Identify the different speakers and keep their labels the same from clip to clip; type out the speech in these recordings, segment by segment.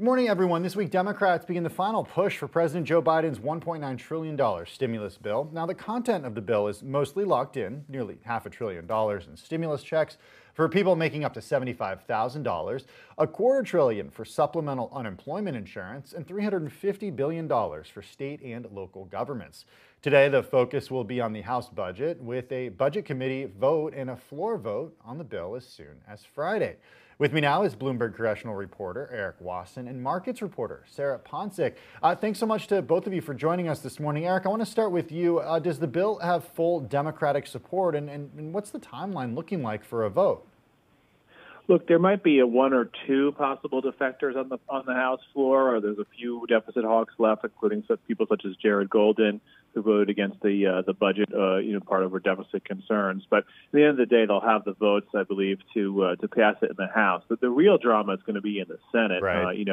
Speaker 1: Good morning, everyone. This week, Democrats begin the final push for President Joe Biden's $1.9 trillion stimulus bill. Now, the content of the bill is mostly locked in, nearly $500 billion in stimulus checks for people making up to $75,000, $250 billion for supplemental unemployment insurance, and $350 billion for state and local governments. Today, the focus will be on the House budget, with a budget committee vote and a floor vote on the bill as soon as Friday. With me now is Bloomberg congressional reporter Eric Wasson and markets reporter Sarah Ponsick. Thanks so much to both of you for joining us this morning. Eric, I want to start with you. Does the bill have full Democratic support, and what's the timeline looking like for a vote?
Speaker 2: Look, there might be one or two possible defectors on the House floor, or there's a few deficit hawks left, including people such as Jared Golden, who voted against the budget, part over deficit concerns. But at the end of the day, they'll have the votes, I believe, to pass it in the House. But the real drama is going to be in the Senate.
Speaker 1: Right.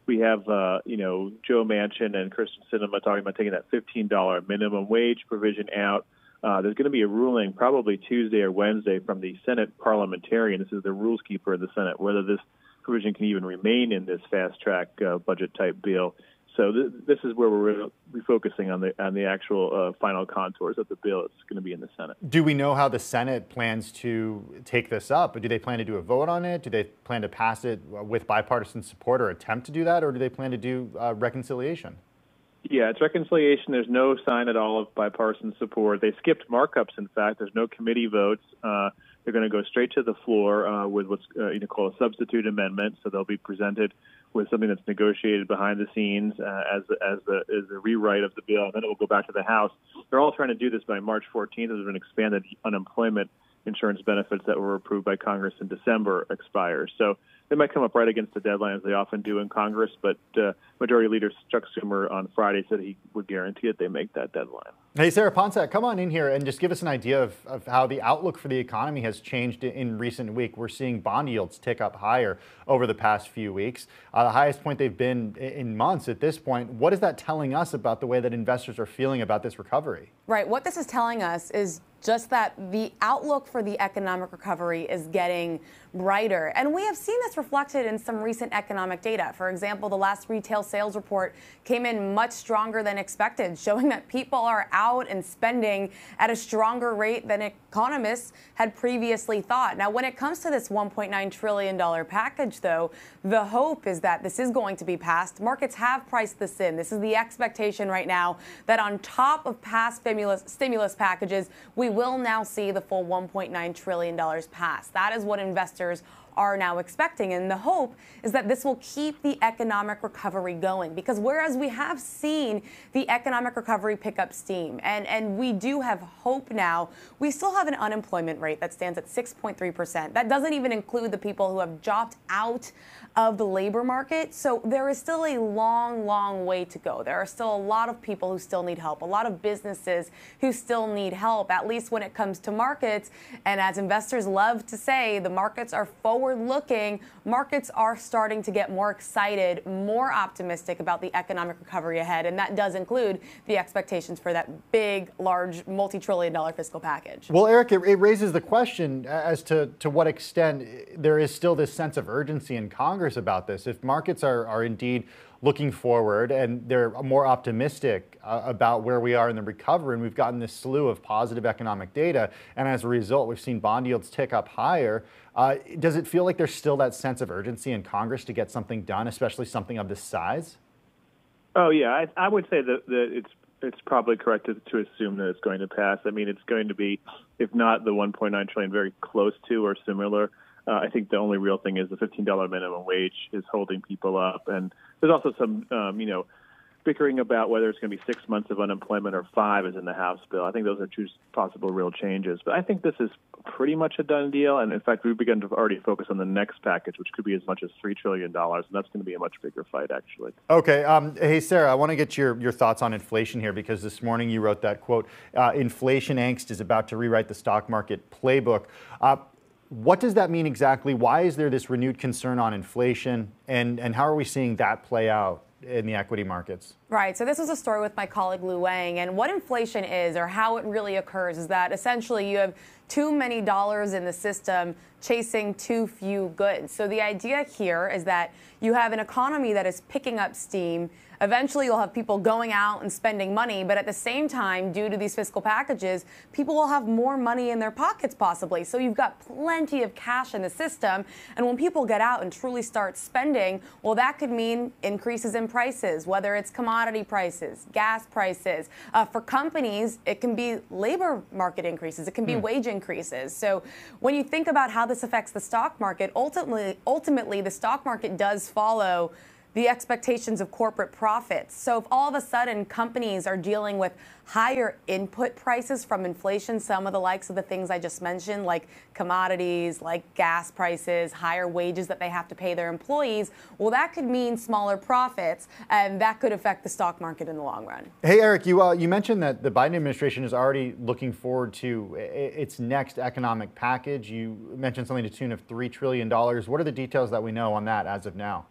Speaker 2: We have Joe Manchin and Kristen Sinema talking about taking that $15 minimum wage provision out. There's going to be a ruling probably Tuesday or Wednesday from the Senate parliamentarian. This is the rules keeper of the Senate, whether this provision can even remain in this fast-track budget-type bill. So this is where we're going to be focusing on the actual final contours of the bill. It's going to be in the Senate.
Speaker 1: Do we know how the Senate plans to take this up? Do they plan to do a vote on it? Do they plan to pass it with bipartisan support or attempt to do that? Or do they plan to do reconciliation?
Speaker 2: Yeah, it's reconciliation. There's no sign at all of bipartisan support. They skipped markups, in fact. There's no committee votes. They're going to go straight to the floor with what's called a substitute amendment. So they'll be presented with something that's negotiated behind the scenes as a rewrite of the bill, and then it will go back to the House. They're all trying to do this by March 14th. There's an expanded unemployment insurance benefits that were approved by Congress in December expires. So they might come up right against the deadline, as they often do in Congress, but Majority Leader Chuck Schumer on Friday said he would guarantee that they make that deadline.
Speaker 1: Hey, Sarah Ponsick, come on in here and just give us an idea of how the outlook for the economy has changed in recent week. We're seeing bond yields tick up higher over the past few weeks, the highest point they've been in months at this point. What is that telling us about the way that investors are feeling about this recovery?
Speaker 3: Right. What this is telling us is just that the outlook for the economic recovery is getting brighter. And we have seen this reflected in some recent economic data. For example, the last retail sales report came in much stronger than expected, showing that people are out and spending at a stronger rate than economists had previously thought. Now, when it comes to this $1.9 trillion package, though, the hope is that this is going to be passed. Markets have priced this in. This is the expectation right now that on top of past stimulus packages, we will now see the full $1.9 trillion pass. That is what investors are now expecting. And the hope is that this will keep the economic recovery going, because whereas we have seen the economic recovery pick up steam and we do have hope now, we still have an unemployment rate that stands at 6.3%. That doesn't even include the people who have dropped out of the labor market. So there is still a long way to go. There are still a lot of people who still need help, a lot of businesses who still need help, at least when it comes to markets. And as investors love to say, the markets are forward-looking. Markets are starting to get more excited, more optimistic about the economic recovery ahead. And that does include the expectations for that big, large, multi-trillion-dollar fiscal package.
Speaker 1: Well, Eric, it raises the question as to what extent there is still this sense of urgency in Congress about this. If markets are indeed looking forward and they're more optimistic about where we are in the recovery, and we've gotten this slew of positive economic data, and as a result, we've seen bond yields tick up higher, does it feel like there's still that sense of urgency in Congress to get something done, especially something of this size? Oh,
Speaker 2: yeah, I would say that it's probably correct to assume that it's going to pass. I mean, it's going to be, if not the $1.9 trillion, very close to or similar. I think the only real thing is the $15 minimum wage is holding people up. And there's also some, bickering about whether it's going to be 6 months of unemployment or 5 is in the House bill. I think those are two possible real changes. But I think this is pretty much a done deal. And in fact, we've begun to already focus on the next package, which could be as much as $3 trillion. And that's going to be a much bigger fight, actually.
Speaker 1: Okay. Hey, Sarah, I want to get your thoughts on inflation here, because this morning you wrote that, quote, inflation angst is about to rewrite the stock market playbook. What does that mean exactly? Why is there this renewed concern on inflation? And how are we seeing that play out in the equity markets?
Speaker 3: Right. So this was a story with my colleague Lou Wang. And what inflation is, or how it really occurs, is that essentially you have too many dollars in the system chasing too few goods. So the idea here is that you have an economy that is picking up steam. Eventually, you'll have people going out and spending money, but at the same time, due to these fiscal packages, people will have more money in their pockets possibly. So you've got plenty of cash in the system. And when people get out and truly start spending, well, that could mean increases in prices, whether it's commodity prices, gas prices. For companies, it can be labor market increases. It can be wage increases. So when you think about how this affects the stock market, ultimately, the stock market does follow the expectations of corporate profits. So if all of a sudden companies are dealing with higher input prices from inflation, some of the likes of the things I just mentioned, like commodities, like gas prices, higher wages that they have to pay their employees, well, that could mean smaller profits, and that could affect the stock market in the long run.
Speaker 1: Hey, Eric, you mentioned that the Biden administration is already looking forward to its next economic package. You mentioned something to the tune of $3 trillion. What are the details that we know on that as of now?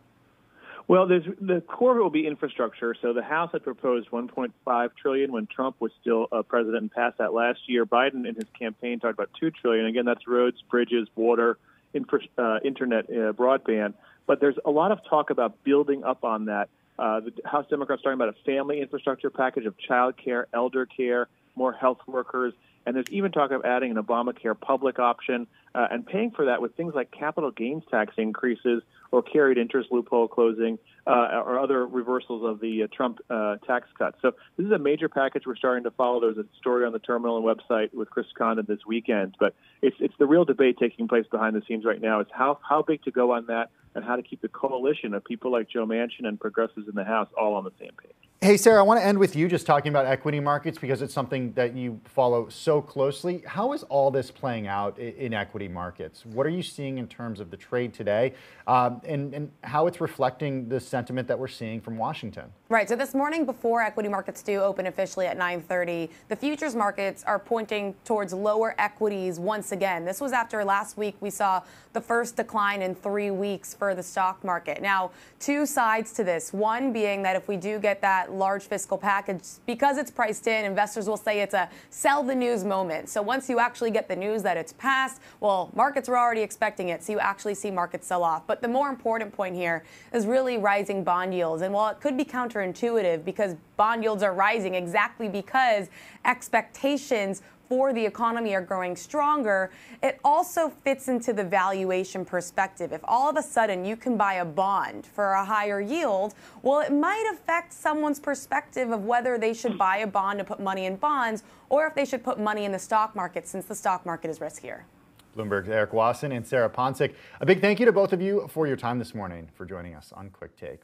Speaker 2: Well, the core of it will be infrastructure. So the House had proposed $1.5 trillion when Trump was still president and passed that last year. Biden in his campaign talked about $2 trillion. Again, that's roads, bridges, water, internet, broadband. But there's a lot of talk about building up on that. The House Democrats are talking about a family infrastructure package of child care, elder care, more health workers. And there's even talk of adding an Obamacare public option and paying for that with things like capital gains tax increases or carried interest loophole closing or other reversals of the Trump tax cuts. So this is a major package we're starting to follow. There's a story on the Terminal and website with Chris Condon this weekend. But it's the real debate taking place behind the scenes right now is how big to go on that and how to keep the coalition of people like Joe Manchin and progressives in the House all on the same page.
Speaker 1: Hey, Sarah, I want to end with you just talking about equity markets because it's something that you follow so closely. How is all this playing out in equity markets? What are you seeing in terms of the trade today and how it's reflecting the sentiment that we're seeing from Washington?
Speaker 3: Right. So this morning, before equity markets do open officially at 9:30, the futures markets are pointing towards lower equities once again. This was after last week we saw the first decline in 3 weeks for the stock market. Now, two sides to this. One being that if we do get that large fiscal package, because it's priced in, investors will say it's a sell the news moment. So once you actually get the news that it's passed, well, markets were already expecting it. So you actually see markets sell off. But the more important point here is really rising bond yields. And while it could be counterintuitive because bond yields are rising exactly because expectations for the economy are growing stronger, it also fits into the valuation perspective. If all of a sudden you can buy a bond for a higher yield, well, it might affect someone's perspective of whether they should buy a bond and put money in bonds or if they should put money in the stock market since the stock market is riskier.
Speaker 1: Bloomberg's Eric Wasson and Sarah Ponsick. A big thank you to both of you for your time this morning, for joining us on Quick Take.